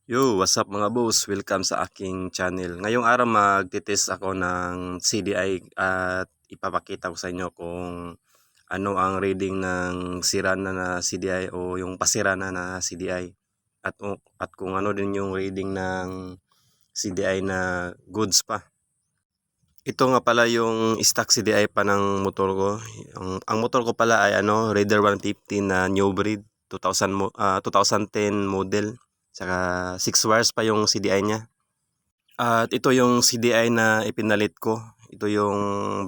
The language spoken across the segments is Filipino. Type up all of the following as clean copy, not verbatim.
Yo, what's up mga boss? Welcome sa aking channel. Ngayong araw magtitest ako ng CDI at ipapakita ko sa inyo kung ano ang reading ng sira na CDI o yung pasira na CDI at kung ano din yung reading ng CDI na goods pa. Ito nga pala yung stock CDI pa ng motor ko. Ang motor ko pala ay Raider 150 na new breed 2010 model. Saka 6 wires pa yung CDI niya. At ito yung CDI na ipinalit ko. Ito yung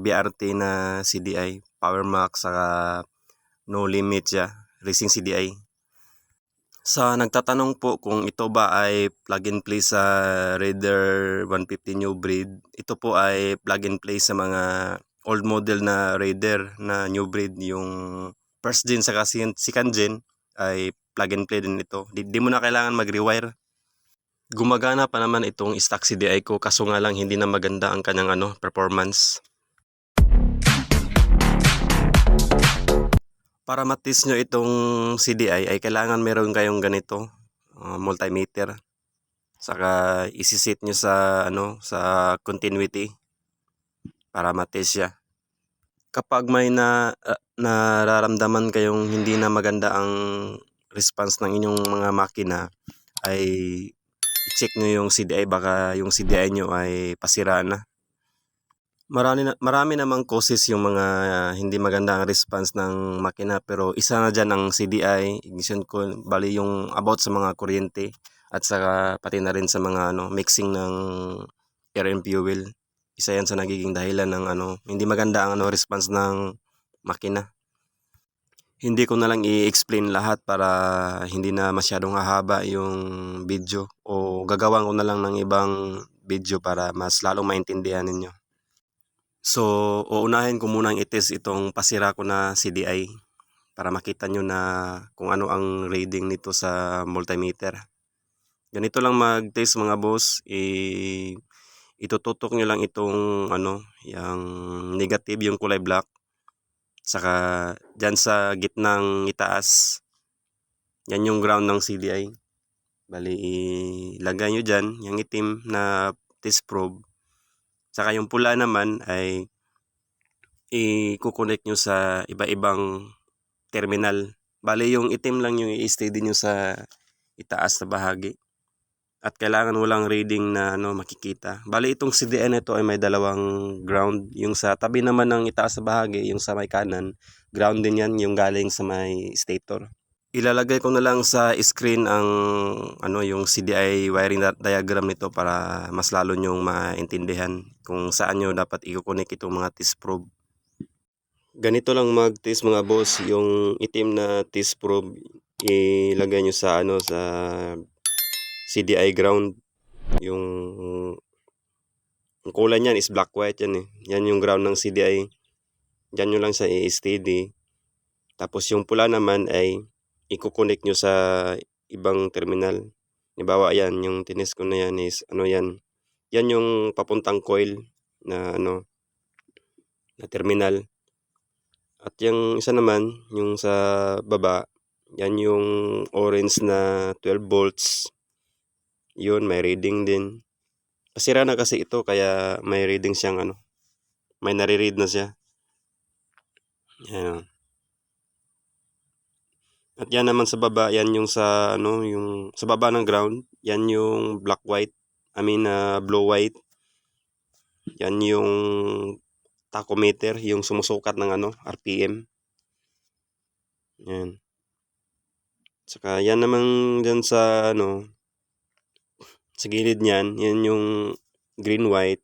BRT na CDI, Power Max, saka no limit siya, racing CDI. Sa nagtatanong po kung ito ba ay plug and play sa Raider 150 new breed, ito po ay plug and play sa mga old model na Raider na new breed. Yung first gen saka second gen ay plug and play din ito. Di mo na kailangan mag-rewire. Gumagana pa naman itong stock CDI ko, kaso nga lang hindi na maganda ang kanyang performance. Para matis nyo itong CDI ay kailangan meron kayong ganito, multimeter. Saka isisit nyo sa continuity para matis siya. Kapag may nararamdaman kayong hindi na maganda ang response ng inyong mga makina, ay i-check nyo yung CDI, baka yung CDI nyo ay pasira na. Marami namang causes yung mga hindi maganda ang response ng makina, pero isa na dyan ang CDI, ignition coil, bali yung about sa mga kuryente at saka pati na rin sa mga mixing ng air and fuel. Isa yan sa nagiging dahilan ng hindi maganda ang response ng makina. Hindi ko na lang i-explain lahat para hindi na masyadong hahaba yung video, o gagawan ko na lang ng ibang video para mas lalong maintindihan ninyo. So, uunahin ko munang i-test itong pasira ko na CDI para makita nyo na kung ano ang reading nito sa multimeter. Ganito lang mag-test mga boss. Itututok nyo lang itong yung negative, yung kulay black. Saka dyan sa gitnang itaas, yan yung ground ng CDI. Bali, ilagay nyo dyan yung itim na test probe. Saka yung pula naman ay i-connect nyo sa iba-ibang terminal. Bali, yung itim lang yung i-steady nyo sa itaas na bahagi. At kailangan walang reading na makikita. Bali, itong CDI na ito ay may dalawang ground. Yung sa tabi naman ng itaas na bahagi, yung sa may kanan, ground din yan, yung galing sa may stator. Ilalagay ko na lang sa screen ang yung CDI wiring diagram nito para mas lalo nyong maintindihan kung saan nyo dapat i-connect itong mga test probe. Ganito lang mag-test mga boss. Yung itim na test probe ilagay nyo sa sa CDI ground. Yung kulay niyan is black white yan eh. Yan yung ground ng CDI. Diyan nyo lang sa i-steady. Tapos yung pula naman ay i-connect nyo sa ibang terminal. Halimbawa yan, yung tinest ko na yan is yan. Yan yung papuntang coil na na terminal. At yung isa naman, yung sa baba, yan yung orange na 12 volts. Yun, may reading din. Pasira na kasi ito, kaya may reading siyang may nare-read na siya. Yan. At yan naman sa baba, yan yung sa yung sa baba ng ground, yan yung black white, blue white. Yan yung tachometer, yung sumusukat ng RPM. Yan. Saka yan naman dyan sa sa gilid niyan, yan yung green white.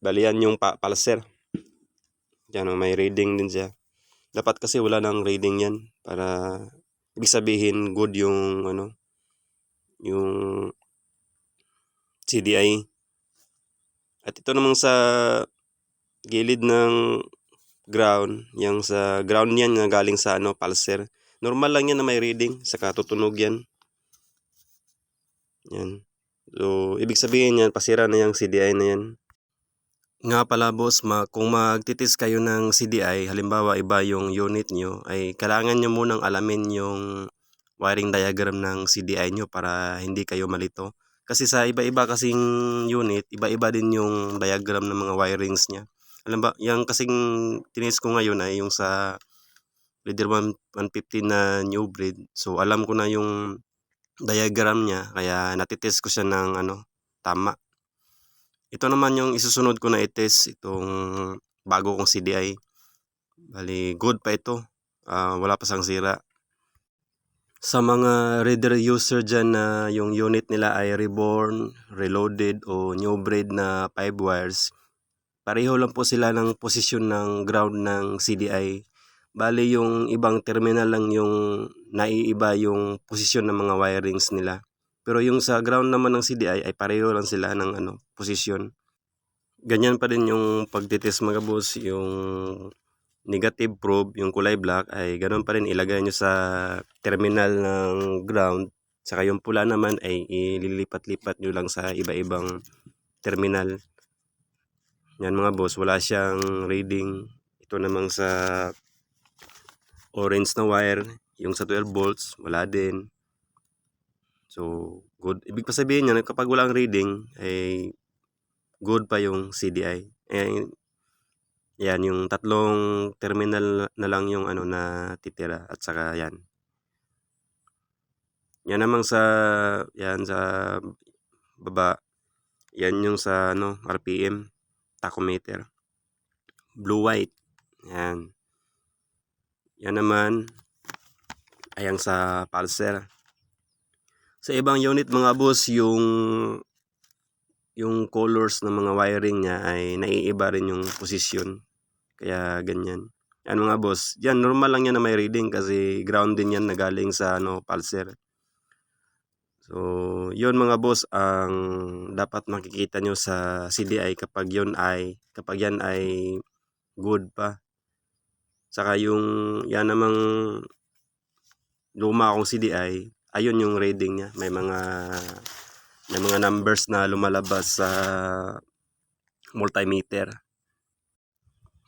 Bali yan yung pulser. Yan, may reading din siya. Dapat kasi wala nang reading yan para ibig sabihin good yung yung CDI. At ito namang sa gilid ng ground, yung sa ground niyan na galing sa pulser. Normal lang yan na may reading, saka tutunog yan. Yan. So, ibig sabihin yan, pasira na yung CDI na yan. Nga pala boss, kung magtitis kayo ng CDI, halimbawa iba yung unit nyo, ay kailangan nyo munang alamin yung wiring diagram ng CDI nyo para hindi kayo malito. Kasi sa iba-iba kasing unit, iba-iba din yung diagram ng mga wirings niya. Alam ba, yung kasing tinis ko ngayon ay yung sa Leader 150 na new breed. So alam ko na yung diagram niya, kaya natitest ko siya ng tama. Ito naman yung isusunod ko na itest, itong bago kong CDI. Bali, good pa ito. Wala pa sang sira. Sa mga reader user dyan na yung unit nila ay reborn, reloaded o new breed na 5 wires, pareho lang po sila ng posisyon ng ground ng CDI. Bali yung ibang terminal lang yung naiiba yung posisyon ng mga wirings nila. Pero yung sa ground naman ng CDI ay pareho lang sila ng posisyon. Ganyan pa din yung pagtitest mga boss, yung negative probe, yung kulay black ay ganoon pa rin ilagay nyo sa terminal ng ground. Saka yung pula naman ay ililipat-lipat nyo lang sa iba-ibang terminal. Yan mga boss, wala siyang reading. Ito namang sa orange na wire, yung sa 12 volts, wala din. So, good. Ibig pa sabihin yan, kapag walang reading, ay good pa yung CDI. Yan, yung tatlong terminal na lang yung na titira at saka yan. Yan namang sa baba. Yan yung sa RPM, tachometer. Blue white. Yan. Yan naman ay ang sa pulser. Sa ibang unit mga boss, yung colors ng mga wiring niya ay naiiba rin yung posisyon. Kaya ganyan. Yan mga boss, yan normal lang yan na may reading kasi ground din yan na galing sa pulser. So, yun mga boss ang dapat makikita nyo sa CDI kapag yan ay good pa. Saka yung yan namang luma akong CDI, ayun yung reading niya. May mga numbers na lumalabas sa multimeter.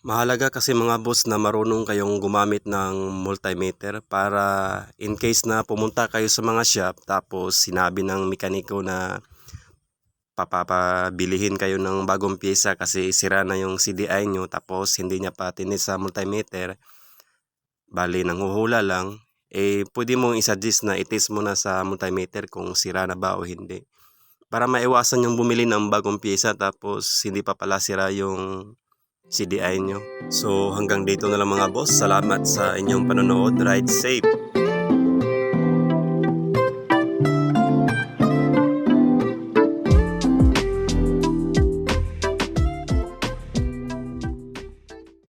Mahalaga kasi mga boss na marunong kayong gumamit ng multimeter para in case na pumunta kayo sa mga shop tapos sinabi ng mekaniko na papabilihin kayo ng bagong pyesa kasi sira na yung CDI nyo tapos hindi niya pa tinis sa multimeter, bali nanghuhula lang, pwede mong i-suggest na itis mo na sa multimeter kung sira na ba o hindi. Para maiwasan yung bumili ng bagong pyesa tapos hindi pa pala sira yung CDI nyo. So hanggang dito na lang mga boss. Salamat sa inyong panonood. Ride safe!